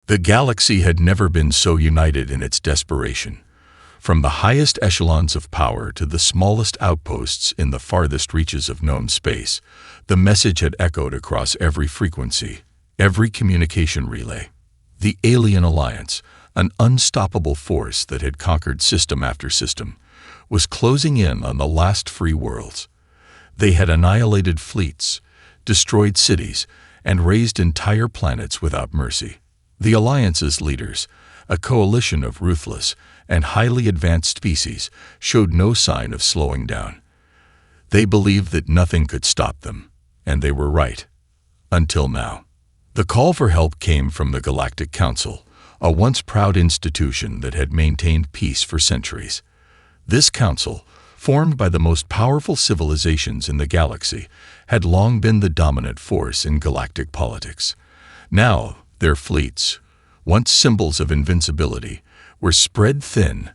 The galaxy had never been so united in its desperation. From the highest echelons of power to the smallest outposts in the farthest reaches of known space, the message had echoed across every frequency, every communication relay. The Alien Alliance, an unstoppable force that had conquered system after system, was closing in on the last free worlds. They had annihilated fleets, destroyed cities, and razed entire planets without mercy. The Alliance's leaders, a coalition of ruthless and highly advanced species, showed no sign of slowing down. They believed that nothing could stop them, and they were right. Until now. The call for help came from the Galactic Council, a once proud institution that had maintained peace for centuries. This council, formed by the most powerful civilizations in the galaxy, had long been the dominant force in galactic politics. Now, their fleets, once symbols of invincibility, were spread thin,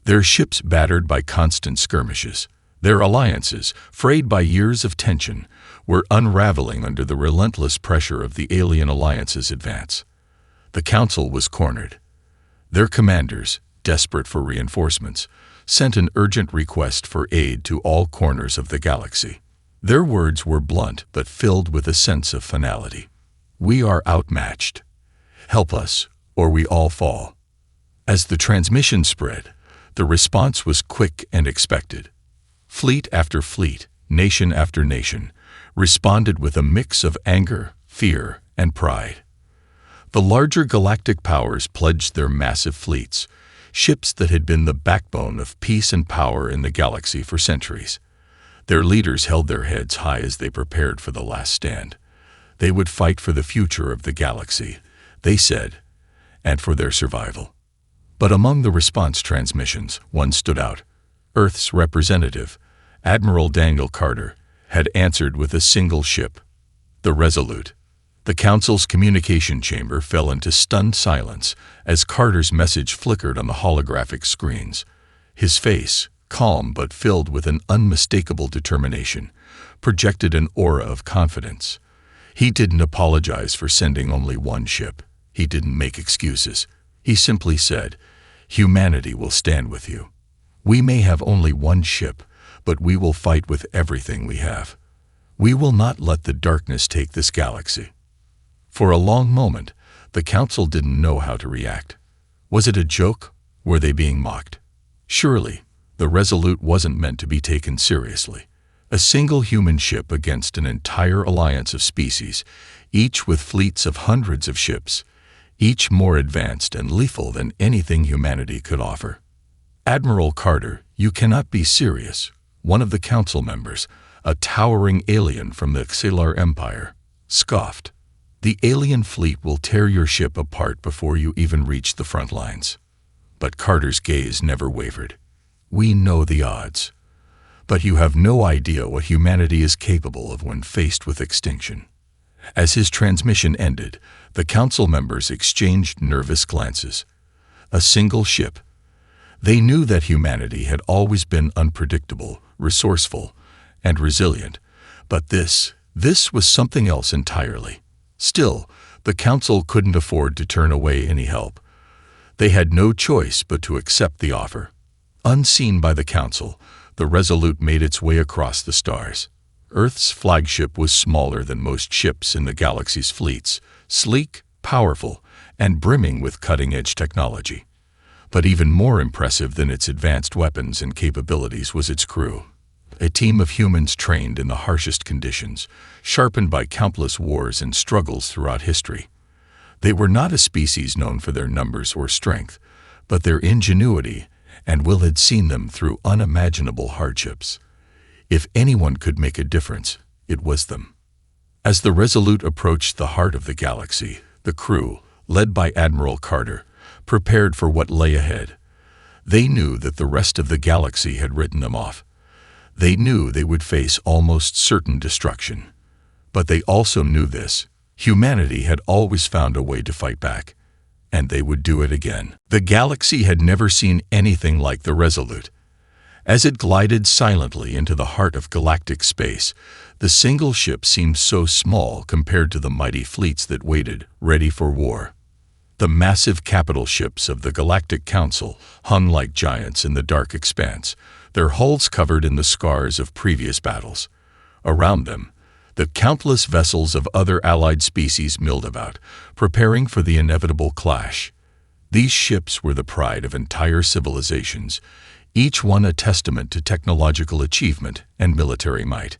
their ships battered by constant skirmishes. Their alliances, frayed by years of tension, were unraveling under the relentless pressure of the Alien Alliance's advance. The Council was cornered. Their commanders, desperate for reinforcements, sent an urgent request for aid to all corners of the galaxy. Their words were blunt but filled with a sense of finality. "We are outmatched. Help us, or we all fall." As the transmission spread, the response was quick and expected. Fleet after fleet, nation after nation, responded with a mix of anger, fear, and pride. The larger galactic powers pledged their massive fleets, ships that had been the backbone of peace and power in the galaxy for centuries. Their leaders held their heads high as they prepared for the last stand. They would fight for the future of the galaxy, they said, and for their survival. But among the response transmissions, one stood out. Earth's representative, Admiral Daniel Carter, had answered with a single ship, the Resolute. The Council's communication chamber fell into stunned silence as Carter's message flickered on the holographic screens. His face, calm but filled with an unmistakable determination, projected an aura of confidence. He didn't apologize for sending only one ship. He didn't make excuses. He simply said, "Humanity will stand with you. We may have only one ship, but we will fight with everything we have. We will not let the darkness take this galaxy." For a long moment, the Council didn't know how to react. Was it a joke? Were they being mocked? Surely, the Resolute wasn't meant to be taken seriously. A single human ship against an entire alliance of species, each with fleets of hundreds of ships, each more advanced and lethal than anything humanity could offer. "Admiral Carter, you cannot be serious," one of the Council members, a towering alien from the Xelar Empire, scoffed. "The alien fleet will tear your ship apart before you even reach the front lines." But Carter's gaze never wavered. "We know the odds. But you have no idea what humanity is capable of when faced with extinction." As his transmission ended, the Council members exchanged nervous glances. A single ship. They knew that humanity had always been unpredictable, resourceful, and resilient, but this was something else entirely. Still, the Council couldn't afford to turn away any help. They had no choice but to accept the offer. Unseen by the Council, the Resolute made its way across the stars. Earth's flagship was smaller than most ships in the galaxy's fleets, sleek, powerful, and brimming with cutting-edge technology. But even more impressive than its advanced weapons and capabilities was its crew. A team of humans trained in the harshest conditions, sharpened by countless wars and struggles throughout history. They were not a species known for their numbers or strength, but their ingenuity and will had seen them through unimaginable hardships. If anyone could make a difference, it was them. As the Resolute approached the heart of the galaxy, the crew, led by Admiral Carter, prepared for what lay ahead. They knew that the rest of the galaxy had written them off. They knew they would face almost certain destruction. But they also knew this: humanity had always found a way to fight back, and they would do it again. The galaxy had never seen anything like the Resolute. As it glided silently into the heart of galactic space, the single ship seemed so small compared to the mighty fleets that waited, ready for war. The massive capital ships of the Galactic Council hung like giants in the dark expanse, their hulls covered in the scars of previous battles. Around them, the countless vessels of other allied species milled about, preparing for the inevitable clash. These ships were the pride of entire civilizations, each one a testament to technological achievement and military might.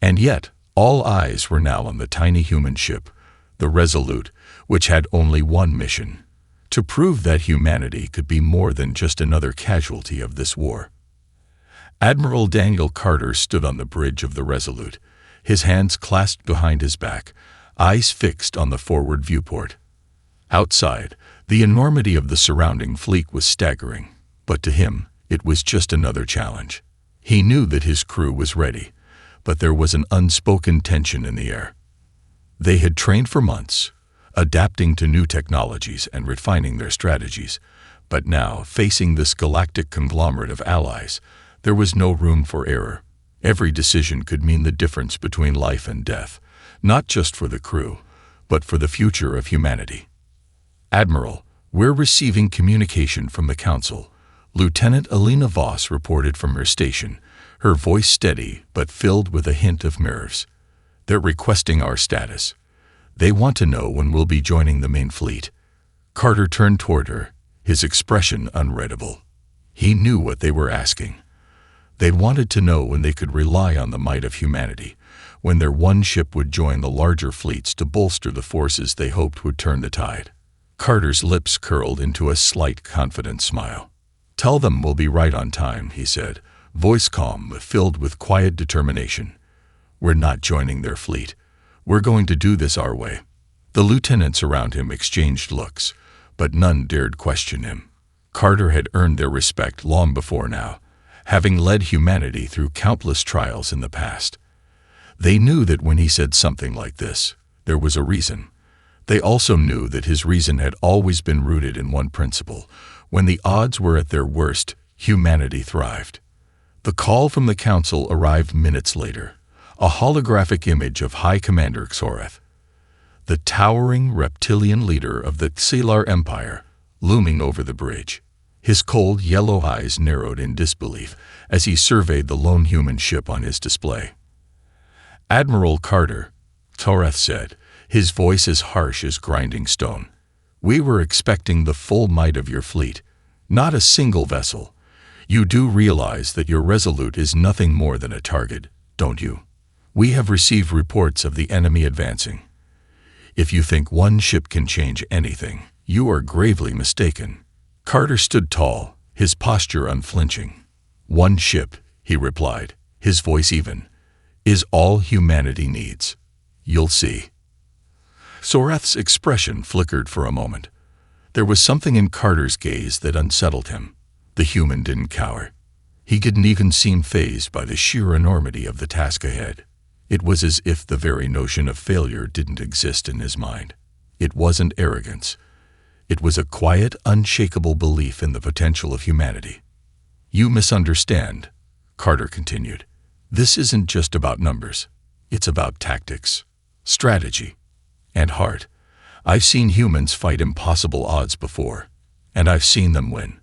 And yet, all eyes were now on the tiny human ship, the Resolute, which had only one mission: to prove that humanity could be more than just another casualty of this war. Admiral Daniel Carter stood on the bridge of the Resolute, his hands clasped behind his back, eyes fixed on the forward viewport. Outside, the enormity of the surrounding fleet was staggering, but to him, it was just another challenge. He knew that his crew was ready, but there was an unspoken tension in the air. They had trained for months, adapting to new technologies and refining their strategies, but now, facing this galactic conglomerate of allies, there was no room for error. Every decision could mean the difference between life and death, not just for the crew, but for the future of humanity. "Admiral, we're receiving communication from the Council," Lieutenant Alina Voss reported from her station, her voice steady but filled with a hint of nerves. "They're requesting our status. They want to know when we'll be joining the main fleet." Carter turned toward her, his expression unreadable. He knew what they were asking. They wanted to know when they could rely on the might of humanity, when their one ship would join the larger fleets to bolster the forces they hoped would turn the tide. Carter's lips curled into a slight, confident smile. "Tell them we'll be right on time," he said, voice calm but filled with quiet determination. "We're not joining their fleet. We're going to do this our way." The lieutenants around him exchanged looks, but none dared question him. Carter had earned their respect long before now, having led humanity through countless trials in the past. They knew that when he said something like this, there was a reason. They also knew that his reason had always been rooted in one principle: when the odds were at their worst, humanity thrived. The call from the Council arrived minutes later, a holographic image of High Commander Xoreth, the towering reptilian leader of the Xelar Empire, looming over the bridge. His cold yellow eyes narrowed in disbelief as he surveyed the lone human ship on his display. "Admiral Carter," Xoreth said, his voice as harsh as grinding stone, "we were expecting the full might of your fleet, not a single vessel. You do realize that your Resolute is nothing more than a target, don't you? We have received reports of the enemy advancing. If you think one ship can change anything, you are gravely mistaken." Carter stood tall, his posture unflinching. "One ship," he replied, his voice even, "is all humanity needs. You'll see." Xoreth's expression flickered for a moment. There was something in Carter's gaze that unsettled him. The human didn't cower. He didn't even seem fazed by the sheer enormity of the task ahead. It was as if the very notion of failure didn't exist in his mind. It wasn't arrogance. It was a quiet, unshakable belief in the potential of humanity. "You misunderstand," Carter continued. "This isn't just about numbers. It's about tactics, strategy, and heart. I've seen humans fight impossible odds before, and I've seen them win.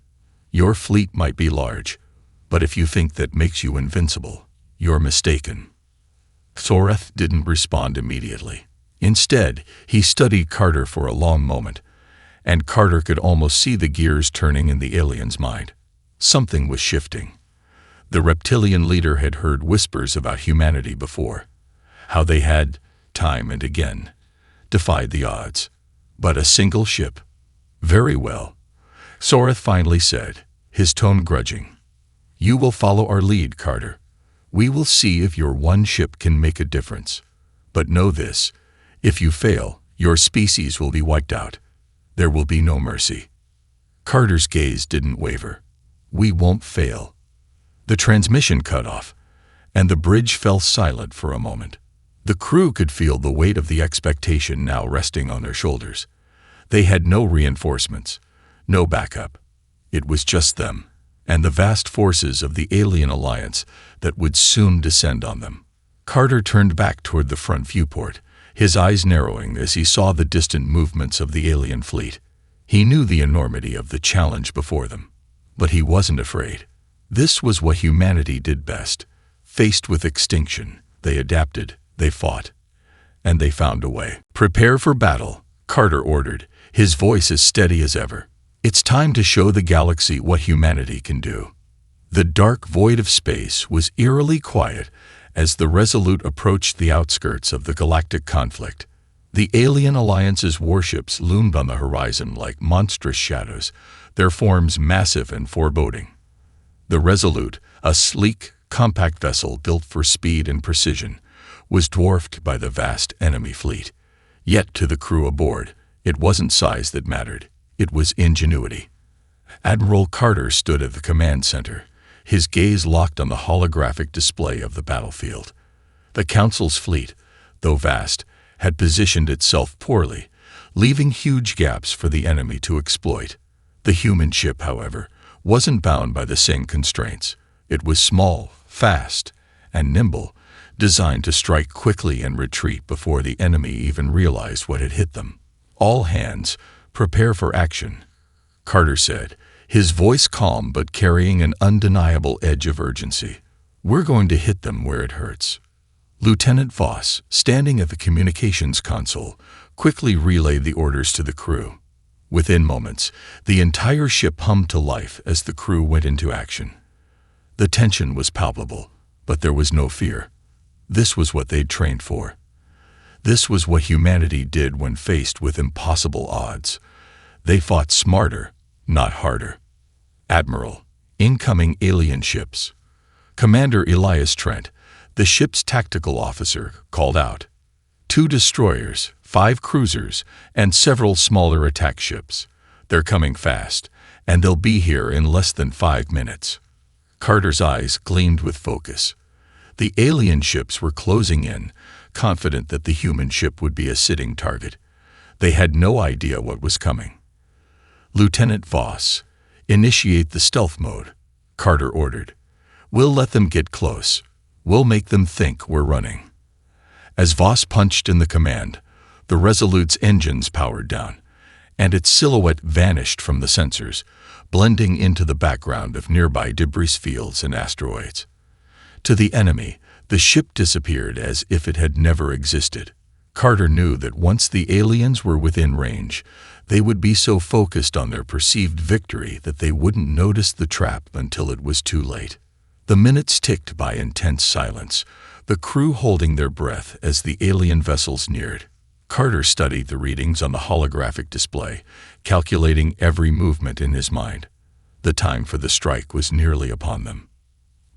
Your fleet might be large, but if you think that makes you invincible, you're mistaken." Xoreth didn't respond immediately. Instead, he studied Carter for a long moment, and Carter could almost see the gears turning in the alien's mind. Something was shifting. The reptilian leader had heard whispers about humanity before, how they had, time and again, defied the odds. But a single ship? "Very well," Xoreth finally said, his tone grudging. "You will follow our lead, Carter. We will see if your one ship can make a difference. But know this: if you fail, your species will be wiped out. There will be no mercy." Carter's gaze didn't waver. "We won't fail." The transmission cut off, and the bridge fell silent for a moment. The crew could feel the weight of the expectation now resting on their shoulders. They had no reinforcements, no backup. It was just them, and the vast forces of the alien alliance that would soon descend on them. Carter turned back toward the front viewport, his eyes narrowing as he saw the distant movements of the alien fleet. He knew the enormity of the challenge before them, but he wasn't afraid. This was what humanity did best. Faced with extinction, they adapted, they fought, and they found a way. "Prepare for battle," Carter ordered, his voice as steady as ever. "It's time to show the galaxy what humanity can do." The dark void of space was eerily quiet as the Resolute approached the outskirts of the galactic conflict. The Alien Alliance's warships loomed on the horizon like monstrous shadows, their forms massive and foreboding. The Resolute, a sleek, compact vessel built for speed and precision, was dwarfed by the vast enemy fleet. Yet to the crew aboard, it wasn't size that mattered, it was ingenuity. Admiral Carter stood at the command center, his gaze locked on the holographic display of the battlefield. The Council's fleet, though vast, had positioned itself poorly, leaving huge gaps for the enemy to exploit. The human ship, however, wasn't bound by the same constraints. It was small, fast, and nimble, designed to strike quickly and retreat before the enemy even realized what had hit them. "All hands, prepare for action," Carter said, his voice calm but carrying an undeniable edge of urgency. "We're going to hit them where it hurts." Lieutenant Voss, standing at the communications console, quickly relayed the orders to the crew. Within moments, the entire ship hummed to life as the crew went into action. The tension was palpable, but there was no fear. This was what they'd trained for. This was what humanity did when faced with impossible odds. They fought smarter, not harder. "Admiral, incoming alien ships." Commander Elias Trent, the ship's tactical officer, called out. 2 destroyers, 5 cruisers, and several smaller attack ships. "They're coming fast, and they'll be here in less than 5 minutes." Carter's eyes gleamed with focus. The alien ships were closing in, confident that the human ship would be a sitting target. They had no idea what was coming. "Lieutenant Voss, initiate the stealth mode," Carter ordered. "We'll let them get close. We'll make them think we're running." As Voss punched in the command, the Resolute's engines powered down, and its silhouette vanished from the sensors, blending into the background of nearby debris fields and asteroids. To the enemy, the ship disappeared as if it had never existed. Carter knew that once the aliens were within range, they would be so focused on their perceived victory that they wouldn't notice the trap until it was too late. The minutes ticked by in tense silence, the crew holding their breath as the alien vessels neared. Carter studied the readings on the holographic display, calculating every movement in his mind. The time for the strike was nearly upon them.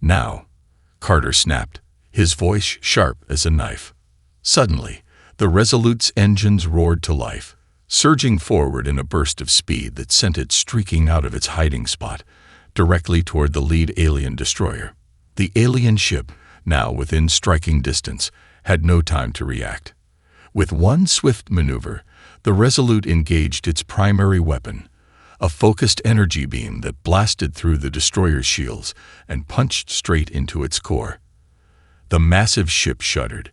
"Now," Carter snapped, his voice sharp as a knife. Suddenly, the Resolute's engines roared to life, surging forward in a burst of speed that sent it streaking out of its hiding spot, directly toward the lead alien destroyer. The alien ship, now within striking distance, had no time to react. With one swift maneuver, the Resolute engaged its primary weapon, a focused energy beam that blasted through the destroyer's shields and punched straight into its core. The massive ship shuddered,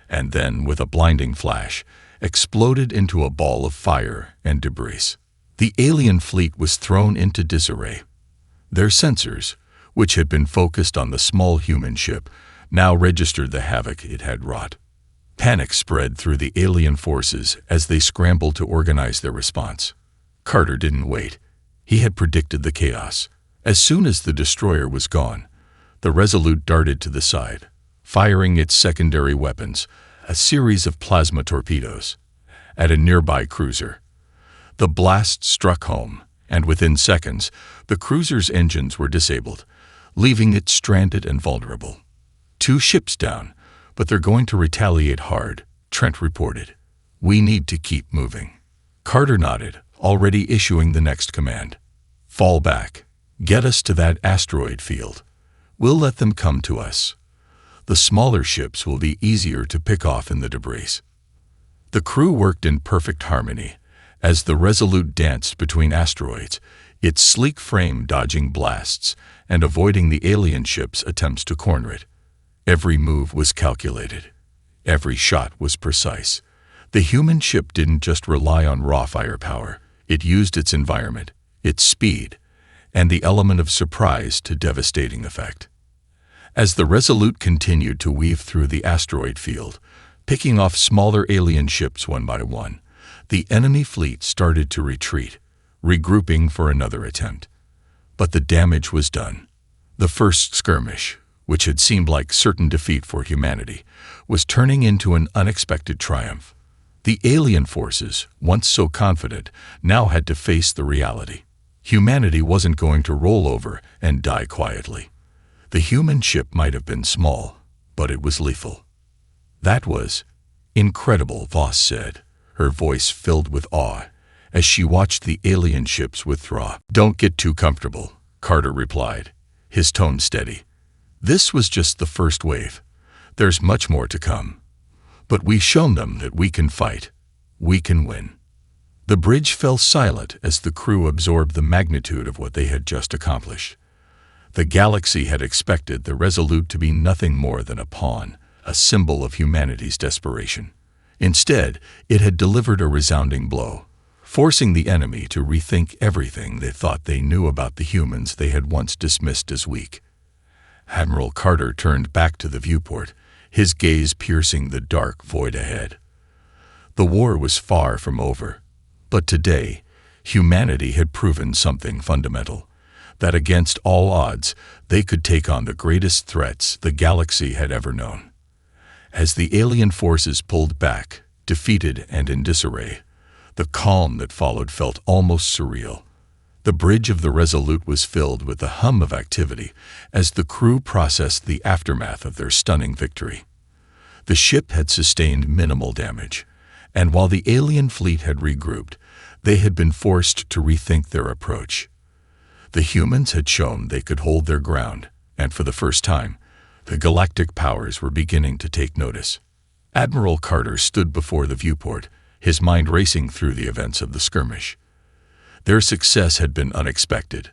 and then, with a blinding flash, exploded into a ball of fire and debris. The alien fleet was thrown into disarray. Their sensors, which had been focused on the small human ship, now registered the havoc it had wrought. Panic spread through the alien forces as they scrambled to organize their response. Carter didn't wait. He had predicted the chaos. As soon as the destroyer was gone, the Resolute darted to the side, firing its secondary weapons, a series of plasma torpedoes, at a nearby cruiser. The blast struck home, and within seconds, the cruiser's engines were disabled, leaving it stranded and vulnerable. 2 ships down, but they're going to retaliate hard, Trent reported. "We need to keep moving." Carter nodded, already issuing the next command. "Fall back. Get us to that asteroid field. We'll let them come to us. The smaller ships will be easier to pick off in the debris." The crew worked in perfect harmony as the Resolute danced between asteroids, its sleek frame dodging blasts and avoiding the alien ship's attempts to corner it. Every move was calculated. Every shot was precise. The human ship didn't just rely on raw firepower. It used its environment, its speed, and the element of surprise to devastating effect. As the Resolute continued to weave through the asteroid field, picking off smaller alien ships one by one, the enemy fleet started to retreat, regrouping for another attempt. But the damage was done. The first skirmish, which had seemed like certain defeat for humanity, was turning into an unexpected triumph. The alien forces, once so confident, now had to face the reality. Humanity wasn't going to roll over and die quietly. The human ship might have been small, but it was lethal. That was incredible, Voss said, her voice filled with awe, as she watched the alien ships withdraw. Don't get too comfortable, Carter replied, his tone steady. This was just the first wave. There's much more to come. But we've shown them that we can fight. We can win. The bridge fell silent as the crew absorbed the magnitude of what they had just accomplished. The galaxy had expected the Resolute to be nothing more than a pawn, a symbol of humanity's desperation. Instead, it had delivered a resounding blow, forcing the enemy to rethink everything they thought they knew about the humans they had once dismissed as weak. Admiral Carter turned back to the viewport, his gaze piercing the dark void ahead. The war was far from over, but today, humanity had proven something fundamental, that against all odds, they could take on the greatest threats the galaxy had ever known. As the alien forces pulled back, defeated and in disarray, the calm that followed felt almost surreal. The bridge of the Resolute was filled with the hum of activity as the crew processed the aftermath of their stunning victory. The ship had sustained minimal damage, and while the alien fleet had regrouped, they had been forced to rethink their approach. The humans had shown they could hold their ground, and for the first time, the galactic powers were beginning to take notice. Admiral Carter stood before the viewport, his mind racing through the events of the skirmish. Their success had been unexpected,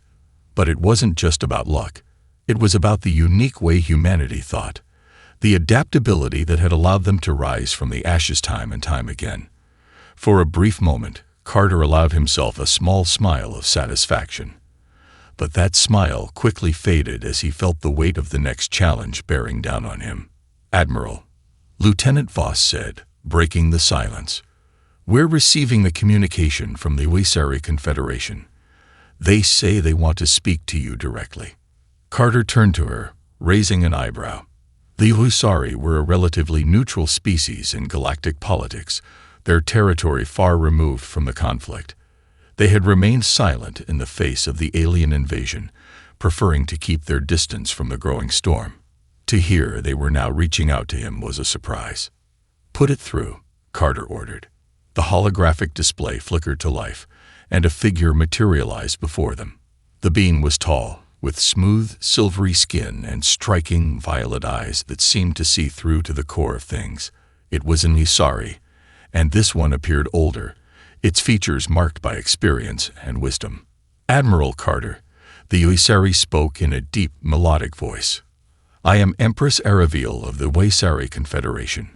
but it wasn't just about luck. It was about the unique way humanity thought, the adaptability that had allowed them to rise from the ashes time and time again. For a brief moment, Carter allowed himself a small smile of satisfaction. But that smile quickly faded as he felt the weight of the next challenge bearing down on him. Admiral, Lieutenant Voss said, breaking the silence, "We're receiving the communication from the HFY Confederation. They say they want to speak to you directly." Carter turned to her, raising an eyebrow. The HFY were a relatively neutral species in galactic politics, their territory far removed from the conflict. They had remained silent in the face of the alien invasion, preferring to keep their distance from the growing storm. To hear they were now reaching out to him was a surprise. "Put it through," Carter ordered. The holographic display flickered to life, and a figure materialized before them. The being was tall, with smooth, silvery skin and striking violet eyes that seemed to see through to the core of things. It was an HFY, and this one appeared older, its features marked by experience and wisdom. "Admiral Carter," the HFY spoke in a deep, melodic voice. "I am Empress Araviel of the HFY Confederation.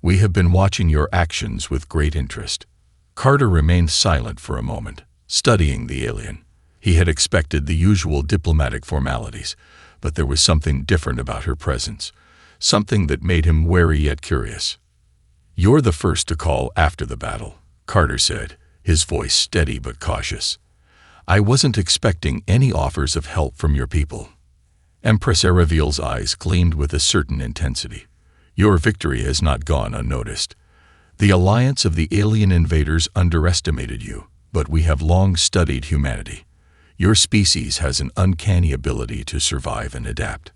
We have been watching your actions with great interest." Carter remained silent for a moment, studying the alien. He had expected the usual diplomatic formalities, but there was something different about her presence, something that made him wary yet curious. "You're the first to call after the battle," Carter said, his voice steady but cautious. "I wasn't expecting any offers of help from your people." Empress Araviel's eyes gleamed with a certain intensity. "Your victory has not gone unnoticed. The alliance of the alien invaders underestimated you, but we have long studied humanity. Your species has an uncanny ability to survive and adapt.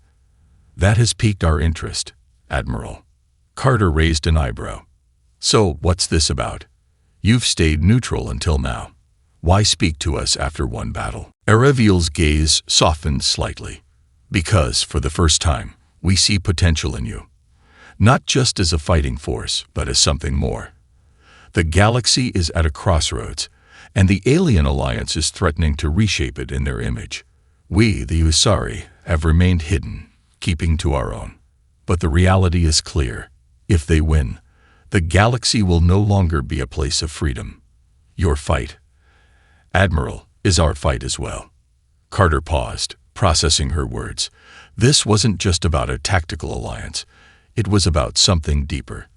That has piqued our interest, Admiral." Carter raised an eyebrow. "So, what's this about? You've stayed neutral until now. Why speak to us after one battle?" Araviel's gaze softened slightly. "Because, for the first time, we see potential in you. Not just as a fighting force, but as something more. The galaxy is at a crossroads, and the alien alliance is threatening to reshape it in their image. We, the HFY, have remained hidden, keeping to our own. But the reality is clear. If they win, The galaxy will no longer be a place of freedom. Your fight, Admiral, is our fight as well." Carter paused, processing her words. This wasn't just about a tactical alliance. It was about something deeper.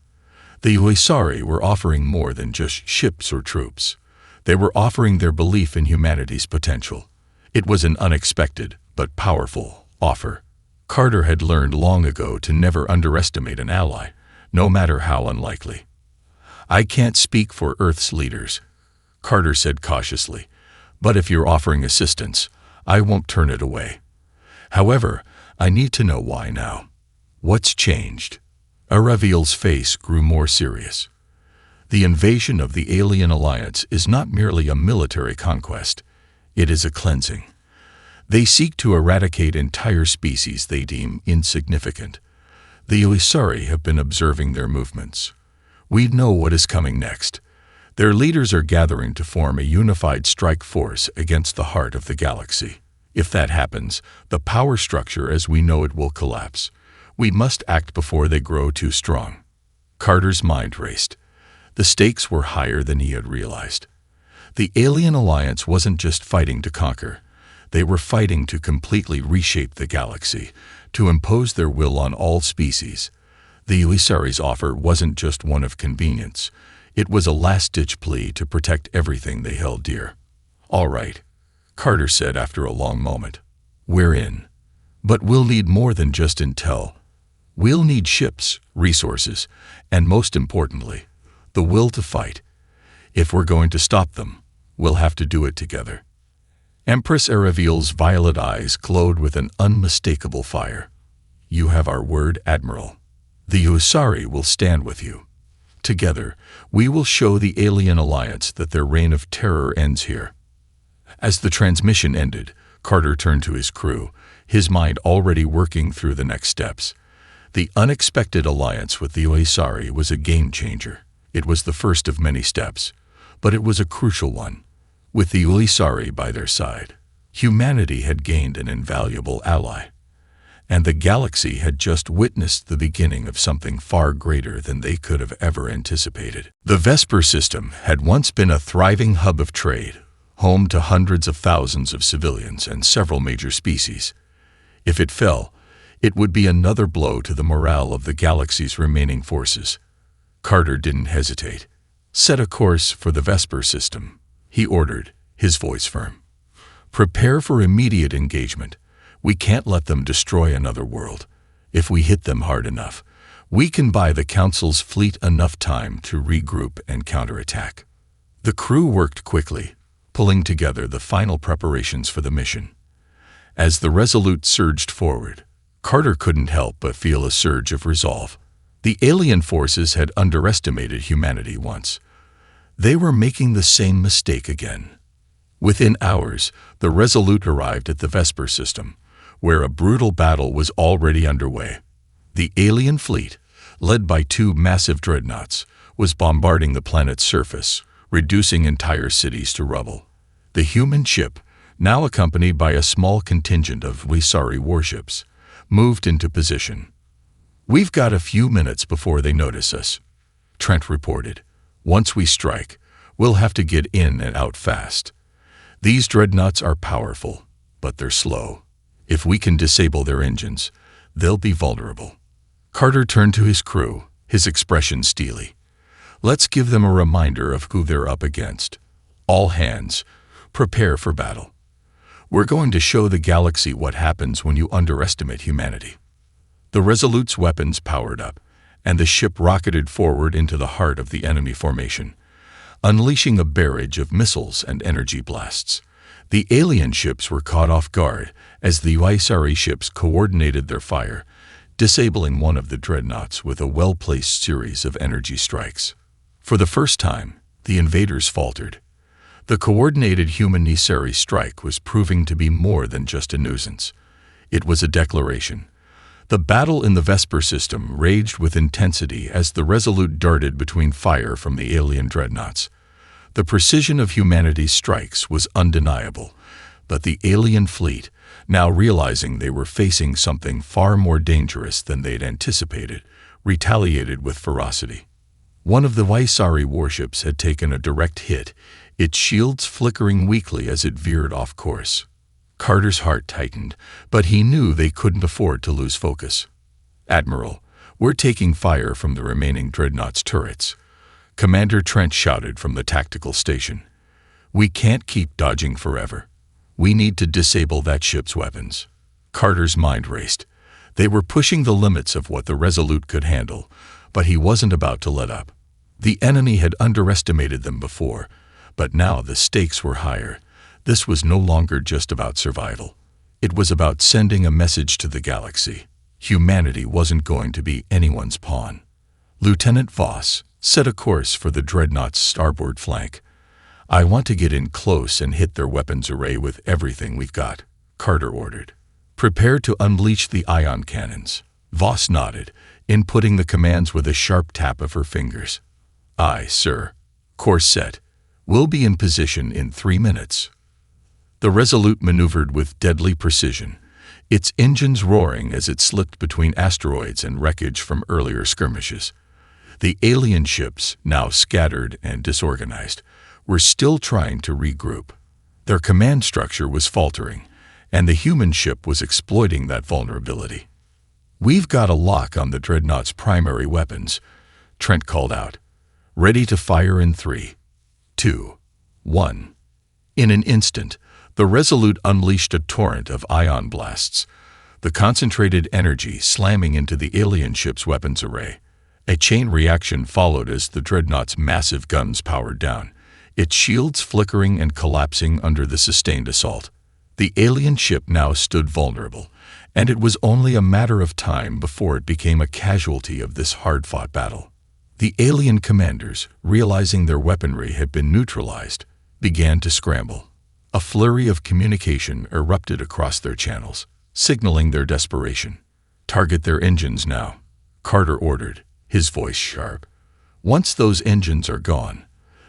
The Uisari were offering more than just ships or troops. They were offering their belief in humanity's potential. It was an unexpected, but powerful, offer. Carter had learned long ago to never underestimate an ally, no matter how unlikely. "I can't speak for Earth's leaders," Carter said cautiously, "but if you're offering assistance, I won't turn it away. However, I need to know why now. What's changed?" Araviel's face grew more serious. "The invasion of the Alien Alliance is not merely a military conquest. It is a cleansing. They seek to eradicate entire species they deem insignificant. The Uisari have been observing their movements. We know what is coming next. Their leaders are gathering to form a unified strike force against the heart of the galaxy. If that happens, the power structure as we know it will collapse. We must act before they grow too strong." Carter's mind raced. The stakes were higher than he had realized. The Alien Alliance wasn't just fighting to conquer. They were fighting to completely reshape the galaxy, to impose their will on all species. The Uisari's offer wasn't just one of convenience. It was a last-ditch plea to protect everything they held dear. "All right," Carter said after a long moment. "We're in. But we'll need more than just intel. We'll need ships, resources, and most importantly, the will to fight. If we're going to stop them, we'll have to do it together." Empress Araviel's violet eyes glowed with an unmistakable fire. "You have our word, Admiral. The Uisari will stand with you. Together, we will show the Alien Alliance that their reign of terror ends here." As the transmission ended, Carter turned to his crew, his mind already working through the next steps. The unexpected alliance with the Uisari was a game-changer. It was the first of many steps, but it was a crucial one. With the Uisari by their side, humanity had gained an invaluable ally. And the galaxy had just witnessed the beginning of something far greater than they could have ever anticipated. The Vesper system had once been a thriving hub of trade, home to hundreds of thousands of civilians and several major species. If it fell, it would be another blow to the morale of the galaxy's remaining forces. Carter didn't hesitate. "Set a course for the Vesper system," he ordered, his voice firm. "Prepare for immediate engagement. We can't let them destroy another world. If we hit them hard enough, we can buy the Council's fleet enough time to regroup and counterattack." The crew worked quickly, pulling together the final preparations for the mission. As the Resolute surged forward, Carter couldn't help but feel a surge of resolve. The alien forces had underestimated humanity once. They were making the same mistake again. Within hours, the Resolute arrived at the Vesper system, where a brutal battle was already underway. The alien fleet, led by two massive dreadnoughts, was bombarding the planet's surface, reducing entire cities to rubble. The human ship, now accompanied by a small contingent of Uisari warships, moved into position. "We've got a few minutes before they notice us," Trent reported. "Once we strike, we'll have to get in and out fast. These dreadnoughts are powerful, but they're slow. If we can disable their engines, they'll be vulnerable." Carter turned to his crew, his expression steely. "Let's give them a reminder of who they're up against. All hands, prepare for battle. We're going to show the galaxy what happens when you underestimate humanity." The Resolute's weapons powered up, and the ship rocketed forward into the heart of the enemy formation, unleashing a barrage of missiles and energy blasts. The alien ships were caught off guard as the Uisari ships coordinated their fire, disabling one of the dreadnoughts with a well-placed series of energy strikes. For the first time, the invaders faltered. The coordinated human Nisari strike was proving to be more than just a nuisance. It was a declaration. The battle in the Vesper system raged with intensity as the Resolute darted between fire from the alien dreadnoughts. The precision of humanity's strikes was undeniable, but the alien fleet, now realizing they were facing something far more dangerous than they'd anticipated, retaliated with ferocity. One of the Vaisari warships had taken a direct hit, its shields flickering weakly as it veered off course. Carter's heart tightened, but he knew they couldn't afford to lose focus. "Admiral, we're taking fire from the remaining dreadnought's turrets," Commander Trent shouted from the tactical station. "We can't keep dodging forever. We need to disable that ship's weapons." Carter's mind raced. They were pushing the limits of what the Resolute could handle, but he wasn't about to let up. The enemy had underestimated them before, but now the stakes were higher. This was no longer just about survival. It was about sending a message to the galaxy. Humanity wasn't going to be anyone's pawn. Lieutenant Voss set a course for the dreadnought's starboard flank. "I want to get in close and hit their weapons array with everything we've got," Carter ordered. "Prepare to unleash the ion cannons." Voss nodded, inputting the commands with a sharp tap of her fingers. "Aye, sir. Course set. We'll be in position in 3 minutes." The Resolute maneuvered with deadly precision, its engines roaring as it slipped between asteroids and wreckage from earlier skirmishes. The alien ships, now scattered and disorganized, were still trying to regroup. Their command structure was faltering, and the human ship was exploiting that vulnerability. "We've got a lock on the dreadnought's primary weapons," Trent called out. "Ready to fire in 3, 2, 1. In an instant, the Resolute unleashed a torrent of ion blasts, the concentrated energy slamming into the alien ship's weapons array. A chain reaction followed as the dreadnought's massive guns powered down, its shields flickering and collapsing under the sustained assault. The alien ship now stood vulnerable, and it was only a matter of time before it became a casualty of this hard-fought battle. The alien commanders, realizing their weaponry had been neutralized, began to scramble. A flurry of communication erupted across their channels, signaling their desperation. "Target their engines now," Carter ordered, his voice sharp. "Once those engines are gone,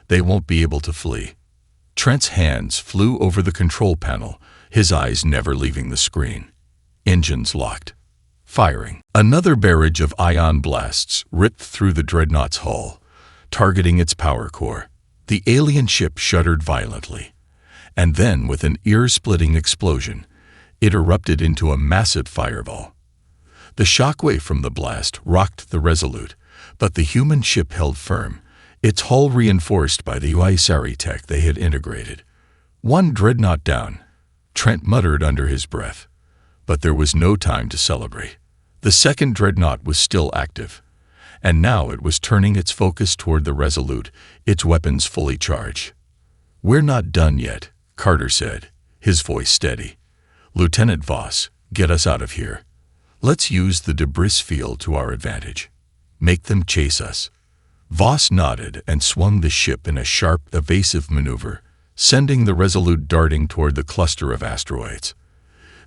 they won't be able to flee." Trent's hands flew over the control panel, his eyes never leaving the screen. Engines locked. Firing. Another barrage of ion blasts ripped through the dreadnought's hull, targeting its power core. The alien ship shuddered violently, and then, with an ear-splitting explosion, it erupted into a massive fireball. The shockwave from the blast rocked the Resolute, but the human ship held firm, its hull reinforced by the Vaisari tech they had integrated. "One dreadnought down," Trent muttered under his breath. But there was no time to celebrate. The second dreadnought was still active, and now it was turning its focus toward the Resolute, its weapons fully charged. "We're not done yet," Carter said, his voice steady. "Lieutenant Voss, get us out of here. Let's use the debris field to our advantage. Make them chase us." Voss nodded and swung the ship in a sharp, evasive maneuver, sending the Resolute darting toward the cluster of asteroids.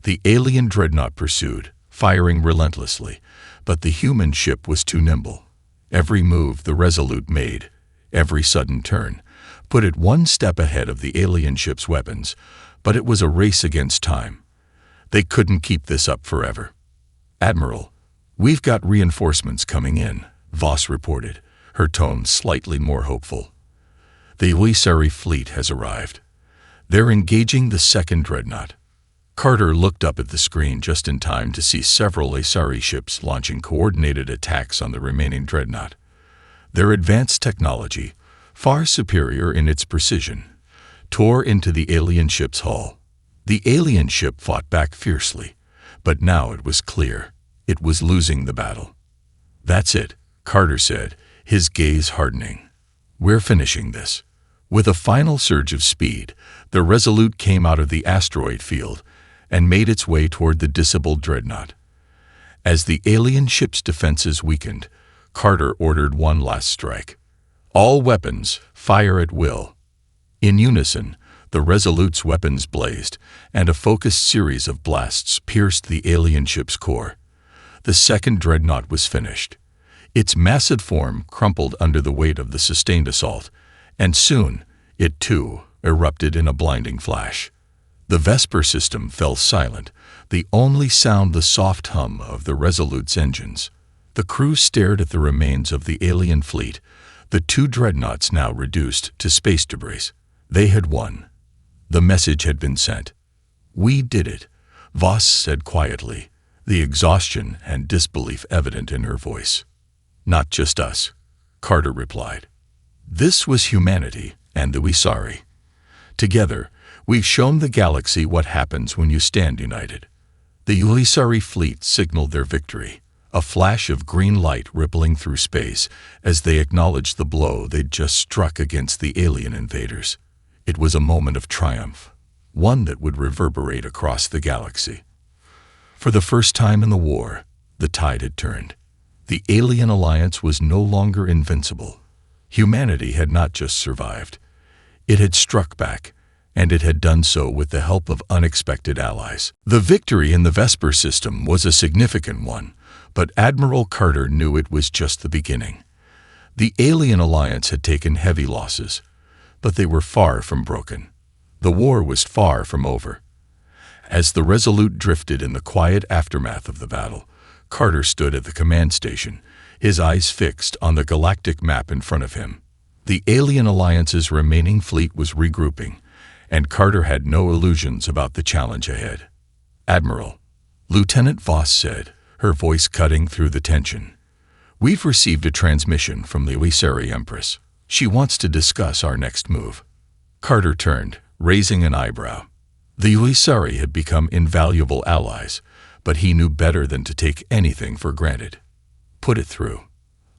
The alien dreadnought pursued, firing relentlessly, but the human ship was too nimble. Every move the Resolute made, every sudden turn, put it one step ahead of the alien ship's weapons, but it was a race against time. They couldn't keep this up forever. "Admiral, we've got reinforcements coming in," Voss reported, her tone slightly more hopeful. "The Vaisari fleet has arrived. They're engaging the second dreadnought." Carter looked up at the screen just in time to see several Vaisari ships launching coordinated attacks on the remaining dreadnought. Their advanced technology, far superior in its precision, tore into the alien ship's hull. The alien ship fought back fiercely, but now it was clear it was losing the battle. "That's it," Carter said, his gaze hardening. "We're finishing this." With a final surge of speed, the Resolute came out of the asteroid field and made its way toward the disabled dreadnought. As the alien ship's defenses weakened, Carter ordered one last strike. "All weapons, fire at will." In unison, the Resolute's weapons blazed, and a focused series of blasts pierced the alien ship's core. The second dreadnought was finished. Its massive form crumpled under the weight of the sustained assault, and soon, it too, erupted in a blinding flash. The Vesper system fell silent, the only sound the soft hum of the Resolute's engines. The crew stared at the remains of the alien fleet, the two dreadnoughts now reduced to space debris. They had won. The message had been sent. "We did it," Voss said quietly, the exhaustion and disbelief evident in her voice. "Not just us," Carter replied. "This was humanity and the Wisari. Together, we've shown the galaxy what happens when you stand united." The Wisari fleet signaled their victory, a flash of green light rippling through space as they acknowledged the blow they'd just struck against the alien invaders. It was a moment of triumph, one that would reverberate across the galaxy. For the first time in the war, the tide had turned. The alien alliance was no longer invincible. Humanity had not just survived. It had struck back, and it had done so with the help of unexpected allies. The victory in the Vesper system was a significant one, but Admiral Carter knew it was just the beginning. The alien alliance had taken heavy losses, but they were far from broken. The war was far from over. As the Resolute drifted in the quiet aftermath of the battle, Carter stood at the command station, his eyes fixed on the galactic map in front of him. The alien alliance's remaining fleet was regrouping, and Carter had no illusions about the challenge ahead. "Admiral," Lieutenant Voss said, her voice cutting through the tension, "we've received a transmission from the Wisari Empress. She wants to discuss our next move." Carter turned, raising an eyebrow. The Wisari had become invaluable allies, but he knew better than to take anything for granted. "Put it through."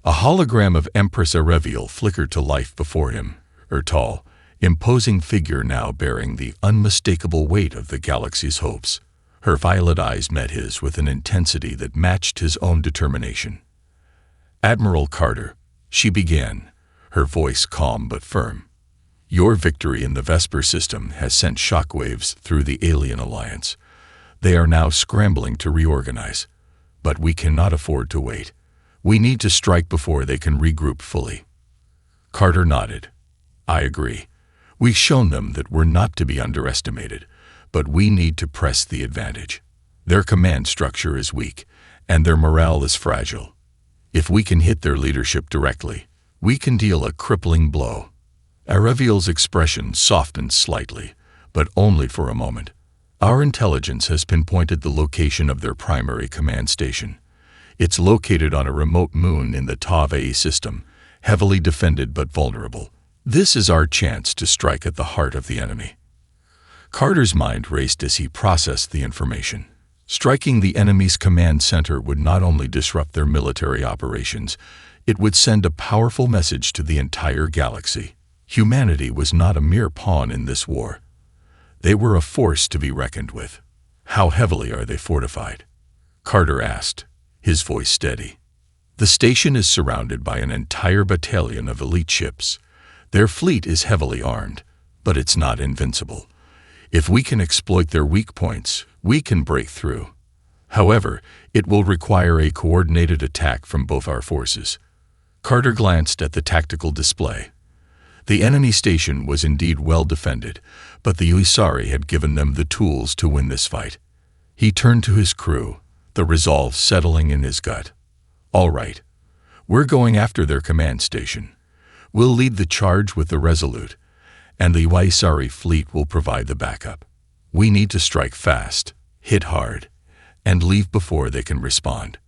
A hologram of Empress Areviel flickered to life before him, her tall, imposing figure now bearing the unmistakable weight of the galaxy's hopes. Her violet eyes met his with an intensity that matched his own determination. "Admiral Carter," she began, her voice calm but firm, "your victory in the Vesper system has sent shockwaves through the alien alliance. They are now scrambling to reorganize. But we cannot afford to wait. We need to strike before they can regroup fully." Carter nodded. "I agree. We've shown them that we're not to be underestimated, but we need to press the advantage. Their command structure is weak, and their morale is fragile. If we can hit their leadership directly, we can deal a crippling blow." Areviel's expression softened slightly, but only for a moment. "Our intelligence has pinpointed the location of their primary command station. It's located on a remote moon in the HFY system, heavily defended but vulnerable. This is our chance to strike at the heart of the enemy." Carter's mind raced as he processed the information. Striking the enemy's command center would not only disrupt their military operations, it would send a powerful message to the entire galaxy. Humanity was not a mere pawn in this war. They were a force to be reckoned with. "How heavily are they fortified?" Carter asked, his voice steady. "The station is surrounded by an entire battalion of elite ships. Their fleet is heavily armed, but it's not invincible. If we can exploit their weak points, we can break through. However, it will require a coordinated attack from both our forces." Carter glanced at the tactical display. The enemy station was indeed well defended, but the Wisari had given them the tools to win this fight. He turned to his crew, the resolve settling in his gut. "All right. We're going after their command station. We'll lead the charge with the Resolute, and the Wisari fleet will provide the backup. We need to strike fast, hit hard, and leave before they can respond."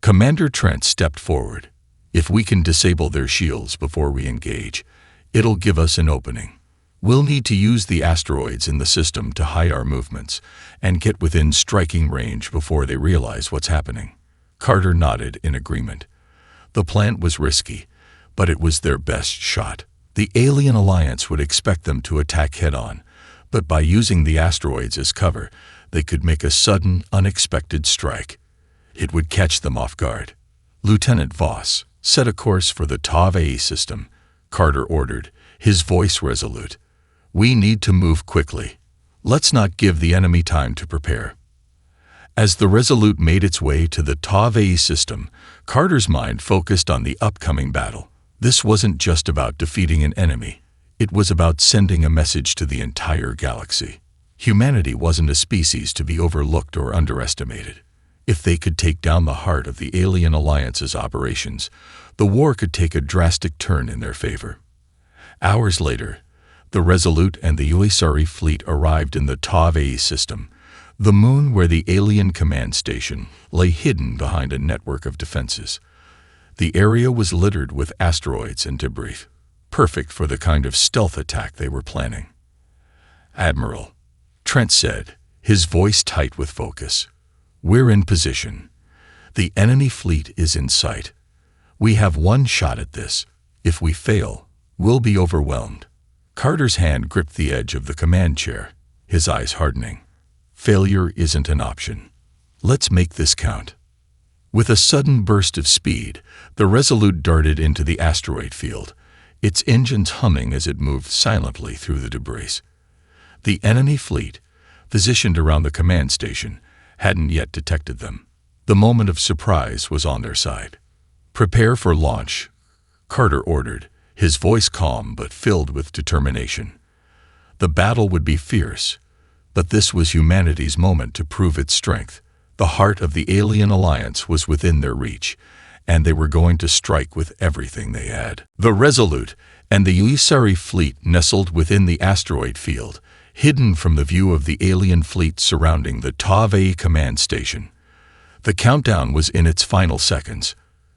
Commander Trent stepped forward. "If we can disable their shields before we engage, it'll give us an opening. We'll need to use the asteroids in the system to hide our movements and get within striking range before they realize what's happening." Carter nodded in agreement. The plan was risky, but it was their best shot. The alien alliance would expect them to attack head-on, but by using the asteroids as cover, they could make a sudden, unexpected strike. It would catch them off guard. "Lieutenant Voss, set a course for the HFY system," Carter ordered, his voice resolute. "We need to move quickly. Let's not give the enemy time to prepare." As the Resolute made its way to the HFY system, Carter's mind focused on the upcoming battle. This wasn't just about defeating an enemy. It was about sending a message to the entire galaxy. Humanity wasn't a species to be overlooked or underestimated. If they could take down the heart of the alien alliance's operations, the war could take a drastic turn in their favor. Hours later, the Resolute and the USARI fleet arrived in the Tave system, the moon where the alien command station lay hidden behind a network of defenses. The area was littered with asteroids and debris, perfect for the kind of stealth attack they were planning. "Admiral," Trent said, his voice tight with focus, "we're in position. The enemy fleet is in sight. We have one shot at this. If we fail, we'll be overwhelmed." Carter's hand gripped the edge of the command chair, his eyes hardening. Failure isn't an option. Let's make this count. With a sudden burst of speed, the Resolute darted into the asteroid field, its engines humming as it moved silently through the debris. The enemy fleet, positioned around the command station, hadn't yet detected them. The moment of surprise was on their side. "Prepare for launch," Carter ordered, his voice calm but filled with determination. The battle would be fierce, but this was humanity's moment to prove its strength. The heart of the alien alliance was within their reach, and they were going to strike with everything they had. The Resolute and the USARI fleet nestled within the asteroid field, hidden from the view of the alien fleet surrounding the Tave command station. The countdown was in its final seconds.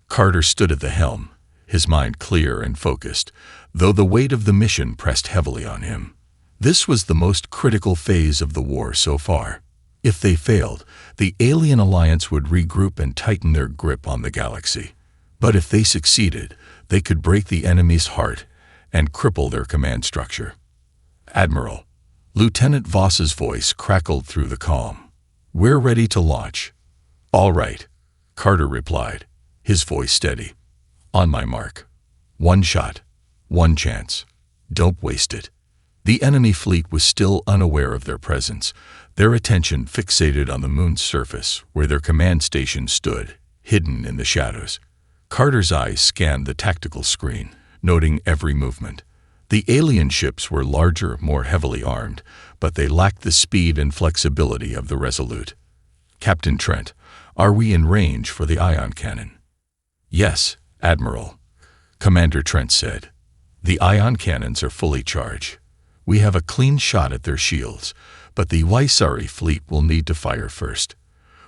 Carter stood at the helm, his mind clear and focused, though the weight of the mission pressed heavily on him. This was the most critical phase of the war so far. If they failed, the alien alliance would regroup and tighten their grip on the galaxy. But if they succeeded, they could break the enemy's heart and cripple their command structure. "Admiral," Lieutenant Voss's voice crackled through the calm. "We're ready to launch." "All right," Carter replied, his voice steady. "On my mark. One shot, one chance. Don't waste it." The enemy fleet was still unaware of their presence, their attention fixated on the moon's surface where their command station stood, hidden in the shadows. Carter's eyes scanned the tactical screen, noting every movement. The alien ships were larger, more heavily armed, but they lacked the speed and flexibility of the Resolute. "Captain Trent, are we in range for the ion cannon?" "Yes, Admiral," Commander Trent said. "The ion cannons are fully charged. We have a clean shot at their shields, but the USARI fleet will need to fire first.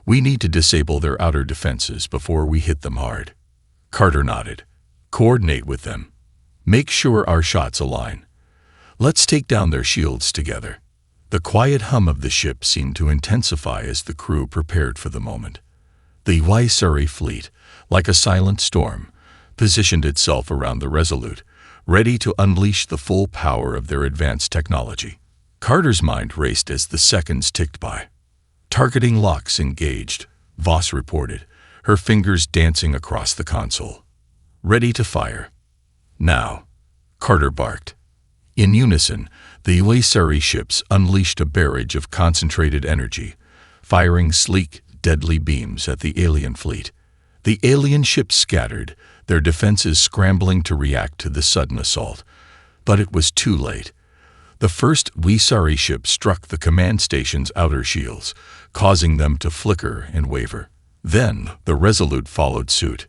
We need to disable their outer defenses before we hit them hard." Carter nodded. "Coordinate with them. Make sure our shots align. Let's take down their shields together." The quiet hum of the ship seemed to intensify as the crew prepared for the moment. The USARI fleet, like a silent storm, positioned itself around the Resolute, ready to unleash the full power of their advanced technology. Carter's mind raced as the seconds ticked by. "Targeting locks engaged," Voss reported, her fingers dancing across the console. "Ready to fire." "Now," Carter barked. In unison, the USARI ships unleashed a barrage of concentrated energy, firing sleek, deadly beams at the alien fleet. The alien ships scattered, their defenses scrambling to react to the sudden assault. But it was too late. The first USARI ship struck the command station's outer shields, causing them to flicker and waver. Then the Resolute followed suit.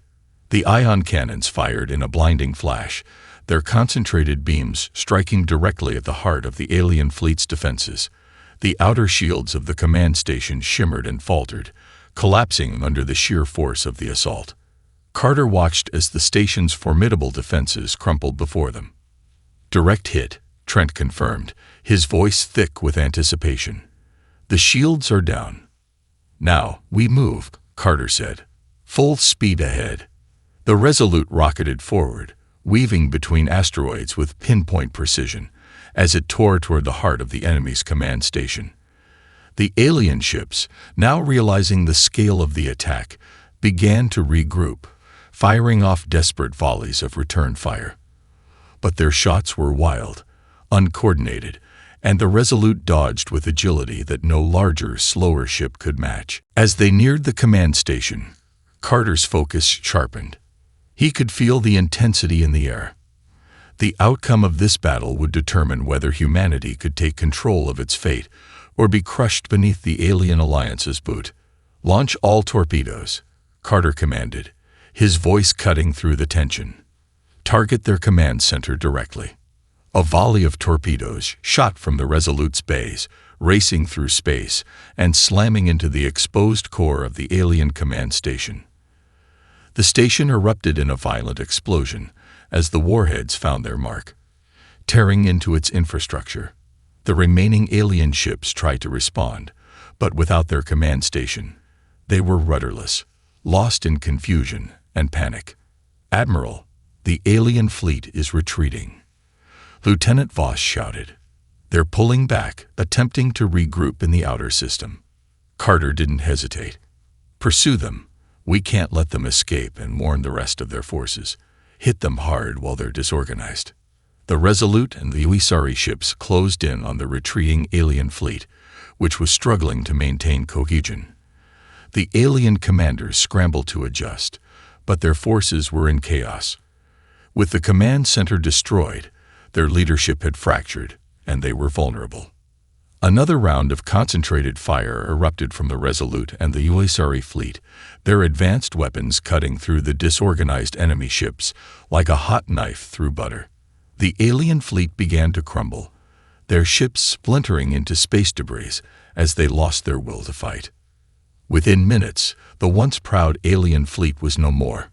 The ion cannons fired in a blinding flash, their concentrated beams striking directly at the heart of the alien fleet's defenses. The outer shields of the command station shimmered and faltered, collapsing under the sheer force of the assault. Carter watched as the station's formidable defenses crumpled before them. "Direct hit," Trent confirmed, his voice thick with anticipation. "The shields are down." "Now, we move," Carter said. "Full speed ahead." The Resolute rocketed forward, weaving between asteroids with pinpoint precision, as it tore toward the heart of the enemy's command station. The alien ships, now realizing the scale of the attack, began to regroup, firing off desperate volleys of return fire. But their shots were wild, uncoordinated, and the Resolute dodged with agility that no larger, slower ship could match. As they neared the command station, Carter's focus sharpened. He could feel the intensity in the air. The outcome of this battle would determine whether humanity could take control of its fate or be crushed beneath the alien alliance's boot. "Launch all torpedoes," Carter commanded, his voice cutting through the tension. Target their command center directly. A volley of torpedoes shot from the Resolute's bays, racing through space and slamming into the exposed core of the alien command station. The station erupted in a violent explosion as the warheads found their mark, tearing into its infrastructure. The remaining alien ships tried to respond, but without their command station, they were rudderless, lost in confusion and panic. "Admiral, the alien fleet is retreating," Lieutenant Voss shouted. "They're pulling back, attempting to regroup in the outer system." Carter didn't hesitate. "Pursue them. We can't let them escape," and warned the rest of their forces. "Hit them hard while they're disorganized." The Resolute and the Uisari ships closed in on the retreating alien fleet, which was struggling to maintain cohesion. The alien commanders scrambled to adjust, but their forces were in chaos. With the command center destroyed, their leadership had fractured, and they were vulnerable. Another round of concentrated fire erupted from the Resolute and the Uisari fleet, their advanced weapons cutting through the disorganized enemy ships like a hot knife through butter. The alien fleet began to crumble, their ships splintering into space debris as they lost their will to fight. Within minutes, the once proud alien fleet was no more.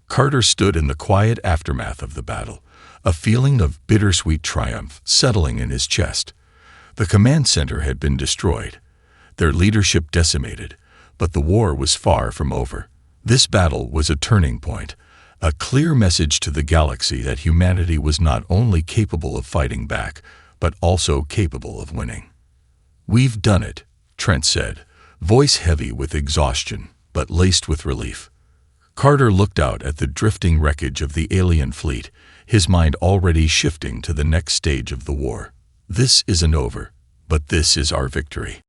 Carter stood in the quiet aftermath of the battle, a feeling of bittersweet triumph settling in his chest. The command center had been destroyed, their leadership decimated, but the war was far from over. This battle was a turning point, a clear message to the galaxy that humanity was not only capable of fighting back, but also capable of winning. "We've done it," Trent said, voice heavy with exhaustion, but laced with relief. Carter looked out at the drifting wreckage of the alien fleet, his mind already shifting to the next stage of the war. "This isn't over, but this is our victory."